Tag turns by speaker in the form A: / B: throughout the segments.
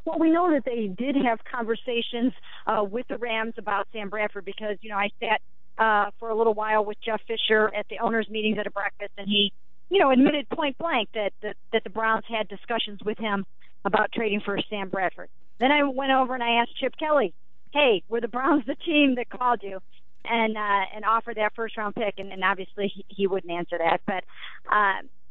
A: Well, we know that they did have conversations with the Rams about Sam Bradford because, I sat for a little while with Jeff Fisher at the owners' meetings at a breakfast, and he, admitted point blank that the Browns had discussions with him about trading for Sam Bradford. Then I went over and I asked Chip Kelly, hey, were the Browns the team that called you and offered that first-round pick? And obviously he wouldn't answer that. But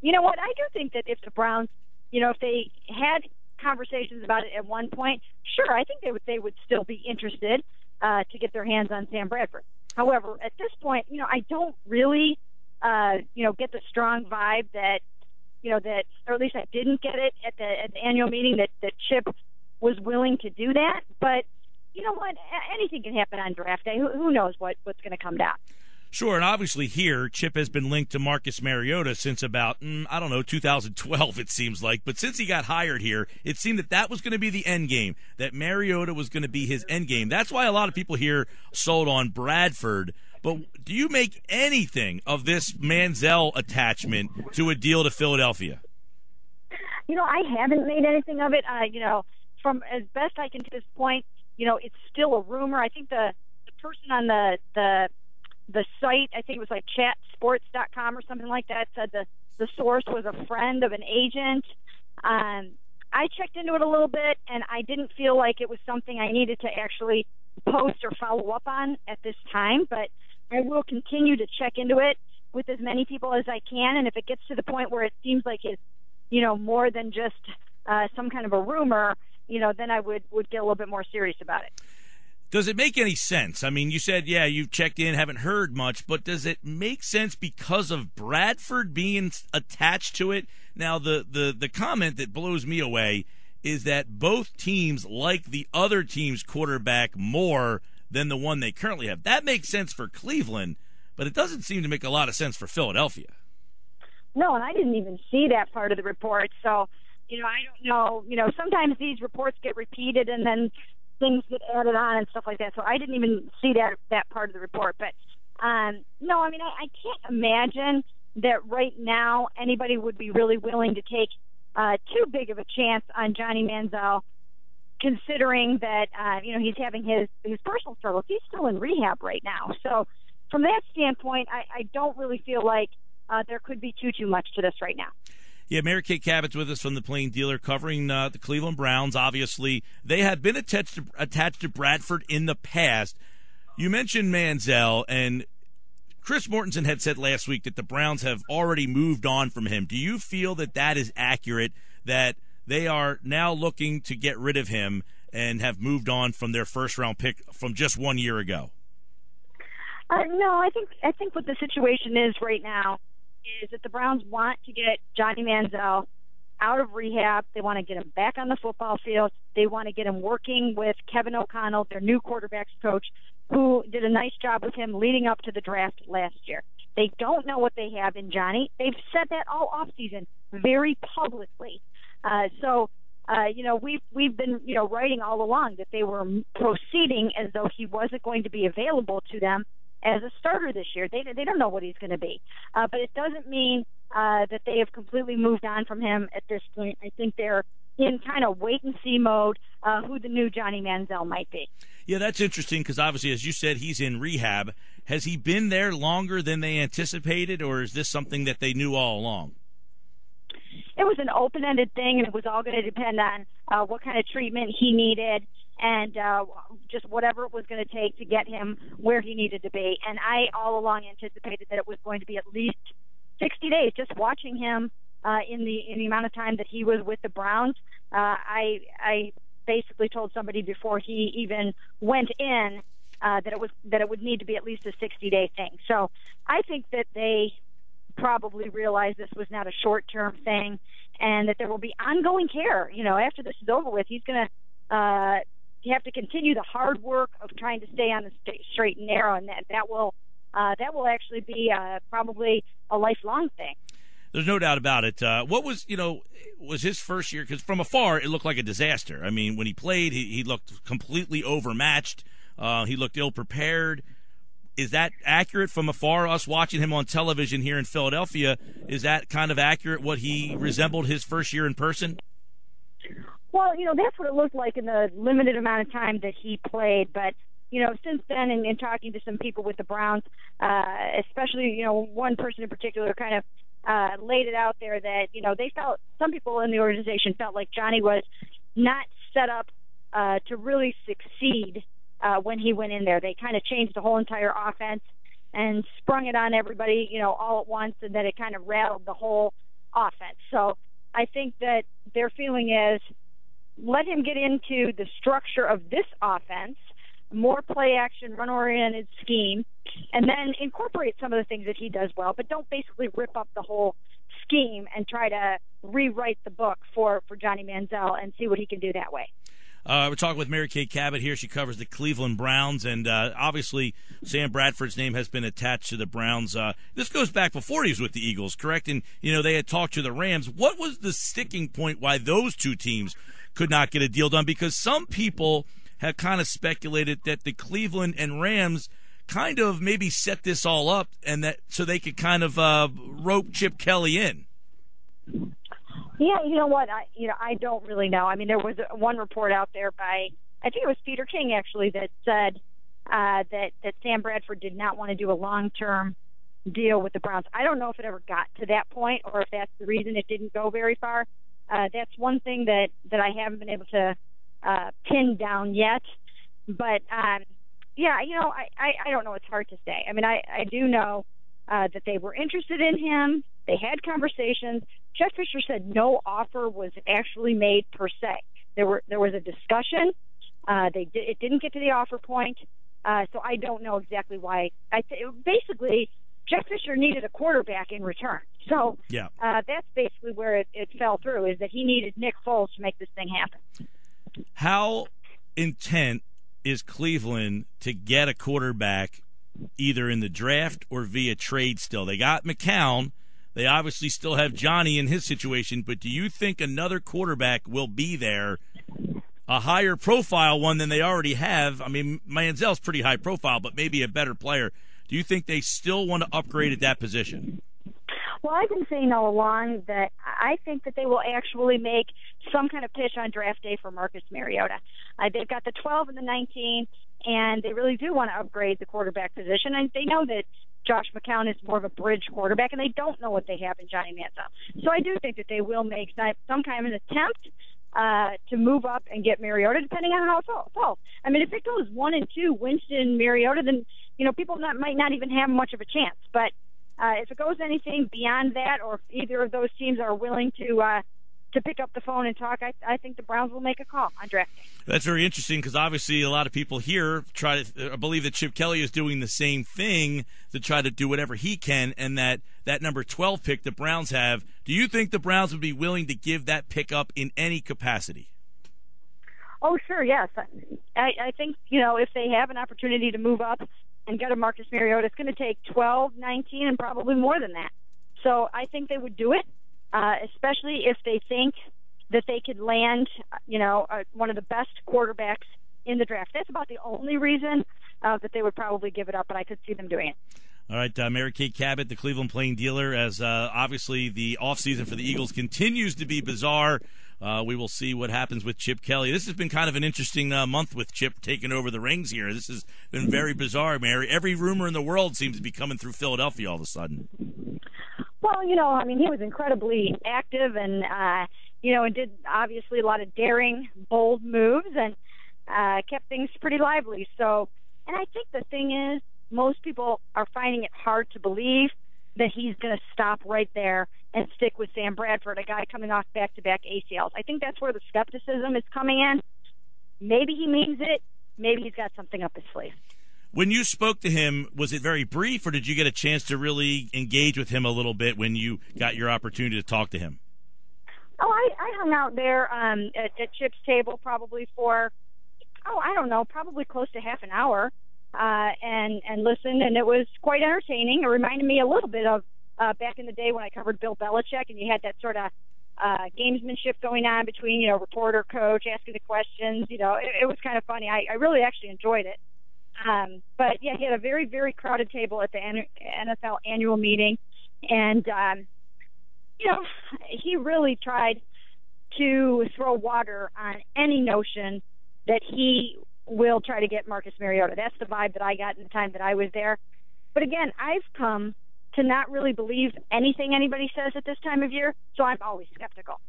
A: you know what? I do think that if the Browns, if they had conversations about it at one point, sure, I think they would still be interested to get their hands on Sam Bradford. However, at this point, I don't really, get the strong vibe that, or at least I didn't get it at the annual meeting that Chip was willing to do that. But you know what? Anything can happen on draft day. Who knows what's going to come down?
B: Sure, and obviously here, Chip has been linked to Marcus Mariota since about, 2012, it seems like. But since he got hired here, it seemed that was going to be the end game, that Mariota was going to be his end game. That's why a lot of people here sold on Bradford. But do you make anything of this Manziel attachment to a deal to Philadelphia?
A: I haven't made anything of it. From as best I can to this point, it's still a rumor. I think the person on the site, I think it was like chatsports.com or something like that, said the source was a friend of an agent. I checked into it a little bit, and I didn't feel like it was something I needed to actually post or follow up on at this time, but I will continue to check into it with as many people as I can, and if it gets to the point where it seems like it's, more than just some kind of a rumor, then I would get a little bit more serious about it.
B: Does it make any sense? I mean, you said, you've checked in, haven't heard much, but does it make sense because of Bradford being attached to it? Now, the comment that blows me away is that both teams like the other team's quarterback more than the one they currently have. That makes sense for Cleveland, but it doesn't seem to make a lot of sense for Philadelphia.
A: No, and I didn't even see that part of the report, so, I don't know. Sometimes these reports get repeated and then things get added on and stuff like that. So I didn't even see that part of the report. But, no, I can't imagine that right now anybody would be really willing to take too big of a chance on Johnny Manziel, considering that, he's having his personal struggles. He's still in rehab right now. So from that standpoint, I don't really feel like there could be too much to this right now.
B: Yeah, Mary Kay Cabot's with us from the Plain Dealer, covering the Cleveland Browns. Obviously, they have been attached to Bradford in the past. You mentioned Manziel, and Chris Mortensen had said last week that the Browns have already moved on from him. Do you feel that is accurate, that they are now looking to get rid of him and have moved on from their first-round pick from just 1 year ago?
A: No, I think what the situation is right now is that the Browns want to get Johnny Manziel out of rehab. They want to get him back on the football field. They want to get him working with Kevin O'Connell, their new quarterbacks coach, who did a nice job with him leading up to the draft last year. They don't know what they have in Johnny. They've said that all offseason very publicly. We've been, writing all along that they were proceeding as though he wasn't going to be available to them as a starter this year. They don't know what he's going to be. But it doesn't mean that they have completely moved on from him at this point. I think they're in kind of wait-and-see mode who the new Johnny Manziel might be.
B: Yeah, that's interesting because obviously, as you said, he's in rehab. Has he been there longer than they anticipated, or is this something that they knew all along?
A: It was an open-ended thing, and it was all going to depend on what kind of treatment he needed and just whatever it was going to take to get him where he needed to be. And I all along anticipated that it was going to be at least 60 days. Just watching him in the amount of time that he was with the Browns, I basically told somebody before he even went in that it would need to be at least a 60-day thing. So I think that they probably realized this was not a short-term thing and that there will be ongoing care. After this is over with, he's going to have to continue the hard work of trying to stay on the straight and narrow, and that will actually be probably a lifelong thing.
B: There's no doubt about it. What was his first year? Because from afar, it looked like a disaster. I mean, when he played, he looked completely overmatched. He looked ill-prepared. Is that accurate from afar, us watching him on television here in Philadelphia? Is that kind of accurate, what he resembled his first year in person?
A: Well, that's what it looked like in the limited amount of time that he played. But, since then, in talking to some people with the Browns, especially, one person in particular kind of laid it out there that, they felt, some people in the organization felt like Johnny was not set up to really succeed when he went in there. They kind of changed the whole entire offense and sprung it on everybody, all at once, and then it kind of rattled the whole offense. So I think that their feeling is, let him get into the structure of this offense, more play action, run-oriented scheme, and then incorporate some of the things that he does well, but don't basically rip up the whole scheme and try to rewrite the book for Johnny Manziel and see what he can do that way.
B: We're talking with Mary Kay Cabot here. She covers the Cleveland Browns, and obviously Sam Bradford's name has been attached to the Browns. This goes back before he was with the Eagles, correct? And, they had talked to the Rams. What was the sticking point why those two teams could not get a deal done? Because some people have kind of speculated that the Cleveland and Rams kind of maybe set this all up and that so they could kind of rope Chip Kelly in.
A: Yeah, you know what? I don't really know. I mean, there was one report out there by, I think it was Peter King actually, that said that Sam Bradford did not want to do a long-term deal with the Browns. I don't know if it ever got to that point or if that's the reason it didn't go very far. That's one thing that I haven't been able to pin down yet. But, yeah, I don't know. It's hard to say. I mean, I do know that they were interested in him. They had conversations. Jeff Fisher said no offer was actually made per se. There was a discussion. It didn't get to the offer point. So I don't know exactly why. Basically, Jeff Fisher needed a quarterback in return. So
B: yeah.
A: That's basically where it fell through, is that he needed Nick Foles to make this thing happen.
B: How intent is Cleveland to get a quarterback either in the draft or via trade still? They got McCown. They obviously still have Johnny in his situation, but do you think another quarterback will be there, a higher profile one than they already have? I mean, Manziel's pretty high profile, but maybe a better player. Do you think they still want to upgrade at that position?
A: Well, I've been saying all along that I think that they will actually make some kind of pitch on draft day for Marcus Mariota. They've got the 12 and the 19, and they really do want to upgrade the quarterback position, and they know that Josh McCown is more of a bridge quarterback, and they don't know what they have in Johnny Manziel. So I do think that they will make some kind of an attempt to move up and get Mariota, depending on how it falls. I mean, if it goes 1-2, Winston, Mariota, then people might not even have much of a chance. But if it goes anything beyond that, or if either of those teams are willing to pick up the phone and talk, I think the Browns will make a call on draft day.
B: That's very interesting because obviously a lot of people here try to believe that Chip Kelly is doing the same thing to try to do whatever he can, and that number 12 pick the Browns have. Do you think the Browns would be willing to give that pick up in any capacity?
A: Oh, sure, yes. I think, if they have an opportunity to move up and get a Marcus Mariota, it's going to take 12, 19, and probably more than that. So I think they would do it. Especially if they think that they could land, one of the best quarterbacks in the draft. That's about the only reason that they would probably give it up, but I could see them doing it.
B: All right, Mary Kay Cabot, the Cleveland Plain Dealer, as obviously the offseason for the Eagles continues to be bizarre. We will see what happens with Chip Kelly. This has been kind of an interesting month with Chip taking over the reins here. This has been very bizarre, Mary. Every rumor in the world seems to be coming through Philadelphia all of a sudden.
A: Well, he was incredibly active and, and did obviously a lot of daring, bold moves and kept things pretty lively. So, and I think the thing is, most people are finding it hard to believe that he's going to stop right there and stick with Sam Bradford, a guy coming off back-to-back ACLs. I think that's where the skepticism is coming in. Maybe he means it. Maybe he's got something up his sleeve.
B: When you spoke to him, was it very brief, or did you get a chance to really engage with him a little bit when you got your opportunity to talk to him?
A: Oh, I hung out there at Chip's table probably for, probably close to half an hour and listened, and it was quite entertaining. It reminded me a little bit of back in the day when I covered Bill Belichick, and you had that sort of gamesmanship going on between, reporter, coach, asking the questions. It was kind of funny. I really actually enjoyed it. But, yeah, he had a very, very crowded table at the NFL annual meeting. And, he really tried to throw water on any notion that he will try to get Marcus Mariota. That's the vibe that I got in the time that I was there. But again, I've come to not really believe anything anybody says at this time of year, so I'm always skeptical.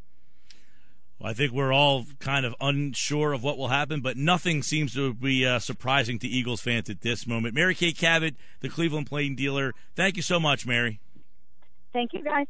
B: Well, I think we're all kind of unsure of what will happen, but nothing seems to be surprising to Eagles fans at this moment. Mary Kay Cabot, the Cleveland Plain Dealer, thank you so much, Mary.
A: Thank you, guys.